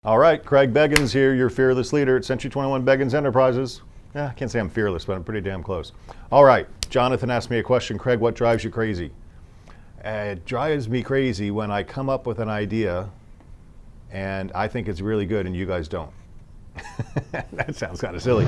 All right, Craig Beggins here, your fearless leader at Century 21 Beggins Enterprises. I can't say I'm fearless, but I'm pretty damn close. All right, Jonathan asked me a question. Craig, what drives you crazy? It drives me crazy when I come up with an idea and I think it's really good and you guys don't. That sounds kind of silly.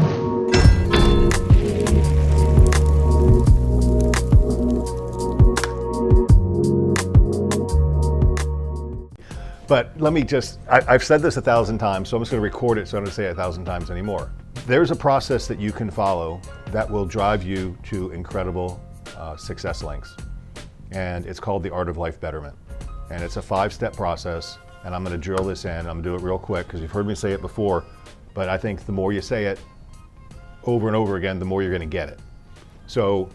But let me just, I've said this 1,000 times, so I'm just going to record it so I don't say it 1,000 times anymore. There's a process that you can follow that will drive you to incredible success lengths. And it's called the Art of Life Betterment. And it's a 5-step process, and I'm going to drill this in. I'm going to do it real quick because you've heard me say it before, but I think the more you say it over and over again, the more you're going to get it. So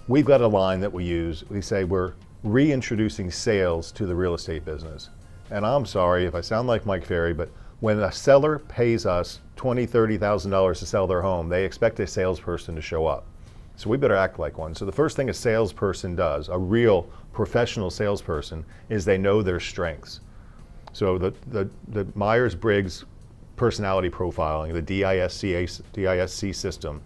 we've got a line that we use. We say we're reintroducing sales to the real estate business. And I'm sorry if I sound like Mike Ferry, but when a seller pays us $20,000, $30,000 to sell their home, they expect a salesperson to show up. So we better act like one. So the first thing a salesperson does, a real professional salesperson, is they know their strengths. So the Myers-Briggs personality profiling, the DISC system,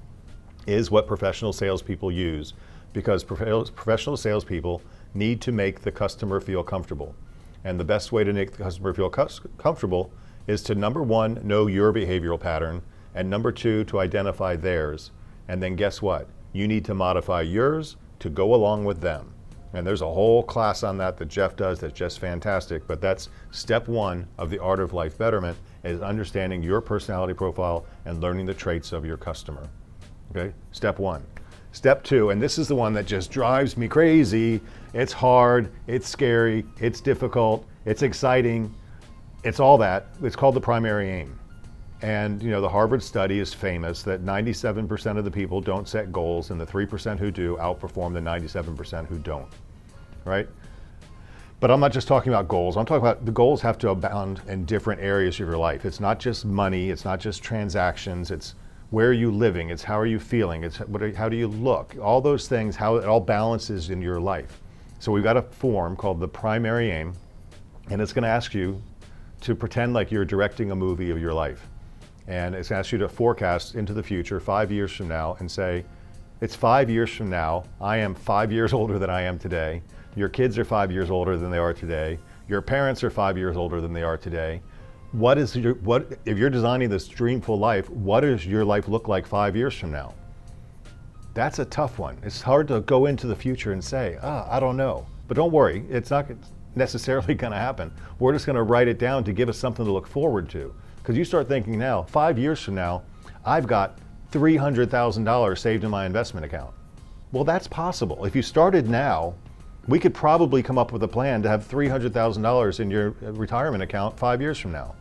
is what professional salespeople use because professional salespeople need to make the customer feel comfortable. And the best way to make the customer feel comfortable is to, number one, know your behavioral pattern, and number two, to identify theirs. And then guess what? You need to modify yours to go along with them. And there's a whole class on that Jeff does that's just fantastic, but that's step one of the Art of Life Betterment, is understanding your personality profile and learning the traits of your customer. Okay, step one. Step two, and this is the one that just drives me crazy. It's hard, it's scary, it's difficult, it's exciting, it's all that. It's called the primary aim. And you know, the Harvard study is famous that 97% of the people don't set goals, and the 3% who do outperform the 97% who don't, right? But I'm not just talking about goals. I'm talking about the goals have to abound in different areas of your life. It's not just money, it's not just transactions, it's where are you living, it's how are you feeling, it's how do you look, all those things, how it all balances in your life. So we've got a form called the primary aim, and it's going to ask you to pretend like you're directing a movie of your life. And it's asked you to forecast into the future 5 years from now and say, it's 5 years from now, I am 5 years older than I am today, your kids are 5 years older than they are today, your parents are 5 years older than they are today. If you're designing this dreamful life, what does your life look like 5 years from now? That's a tough one. It's hard to go into the future and say, I don't know. But don't worry, it's not necessarily going to happen. We're just going to write it down to give us something to look forward to. Because you start thinking now, 5 years from now, I've got $300,000 saved in my investment account. Well, that's possible. If you started now, we could probably come up with a plan to have $300,000 in your retirement account 5 years from now.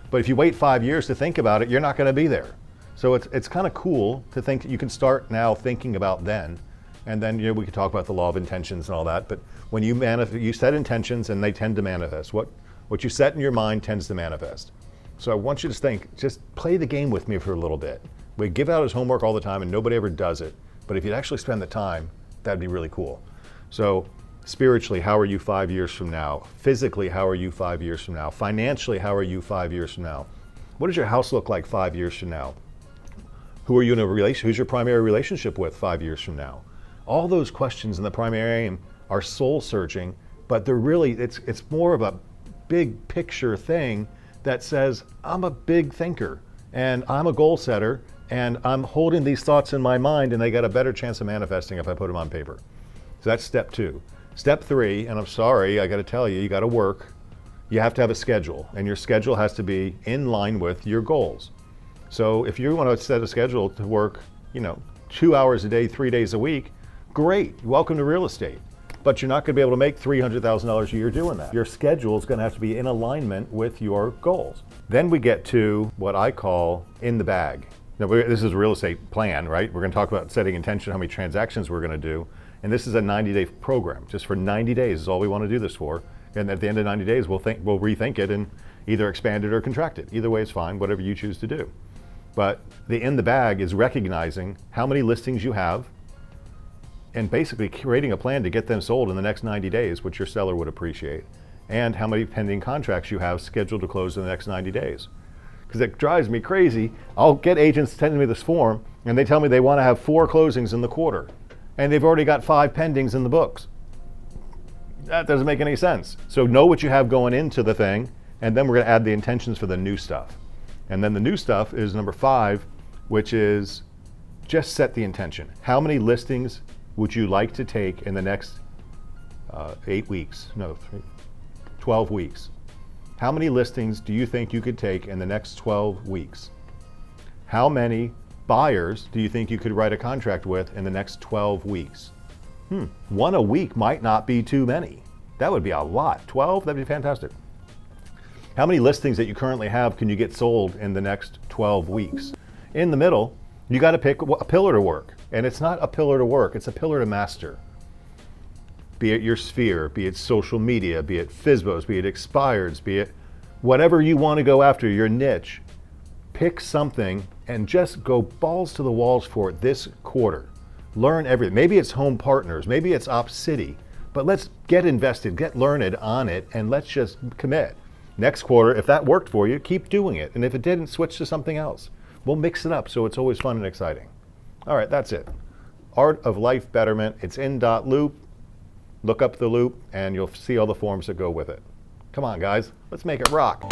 But if you wait 5 years to think about it, you're not going to be there. So it's kind of cool to think that you can start now thinking about then. And then we could talk about the law of intentions and all that. But when you set intentions and they tend to manifest. What you set in your mind tends to manifest. So I want you to think, just play the game with me for a little bit. We give out his homework all the time and nobody ever does it. But if you'd actually spend the time, that'd be really cool. So spiritually, how are you 5 years from now? Physically, how are you 5 years from now? Financially, how are you 5 years from now? What does your house look like 5 years from now? Who are you in a relationship? Who's your primary relationship with 5 years from now? All those questions in the primary aim are soul searching, but they're really, it's more of a big picture thing that says, I'm a big thinker and I'm a goal setter and I'm holding these thoughts in my mind and they got a better chance of manifesting if I put them on paper. So that's step two. Step three, and I'm sorry, I got to tell you, you got to work. You have to have a schedule, and your schedule has to be in line with your goals. So if you want to set a schedule to work, 2 hours a day, 3 days a week, great, welcome to real estate. But you're not going to be able to make $300,000 a year doing that. Your schedule is going to have to be in alignment with your goals. Then we get to what I call in the bag. Now, this is a real estate plan, right? We're going to talk about setting intention, how many transactions we're going to do. And this is a 90-day program. Just for 90 days is all we want to do this for. And at the end of 90 days, we'll rethink it and either expand it or contract it. Either way is fine, whatever you choose to do. But the in the bag is recognizing how many listings you have and basically creating a plan to get them sold in the next 90 days, which your seller would appreciate, and how many pending contracts you have scheduled to close in the next 90 days. because it drives me crazy. I'll get agents sending me this form, and they tell me they want to have 4 closings in the quarter, and they've already got 5 pendings in the books. That doesn't make any sense. So know what you have going into the thing, and then we're going to add the intentions for the new stuff. And then the new stuff is number 5, which is just set the intention. How many listings would you like to take in the next 8 weeks? No, 12 weeks. How many listings do you think you could take in the next 12 weeks? How many buyers do you think you could write a contract with in the next 12 weeks? 1 a week might not be too many. That would be a lot. 12, that'd be fantastic. How many listings that you currently have can you get sold in the next 12 weeks? In the middle, you got to pick a pillar to work. And it's not a pillar to work, it's a pillar to master. Be it your sphere, be it social media, be it FSBOs, be it expireds, be it whatever you want to go after, your niche. Pick something and just go balls to the walls for it this quarter. Learn everything. Maybe it's home partners, maybe it's Op City, but let's get invested, get learned on it, and let's just commit. Next quarter, if that worked for you, keep doing it. And if it didn't, switch to something else. We'll mix it up so it's always fun and exciting. All right, that's it. Art of Life Betterment. It's in .loop. Look up the loop and you'll see all the forms that go with it. Come on, guys, let's make it rock.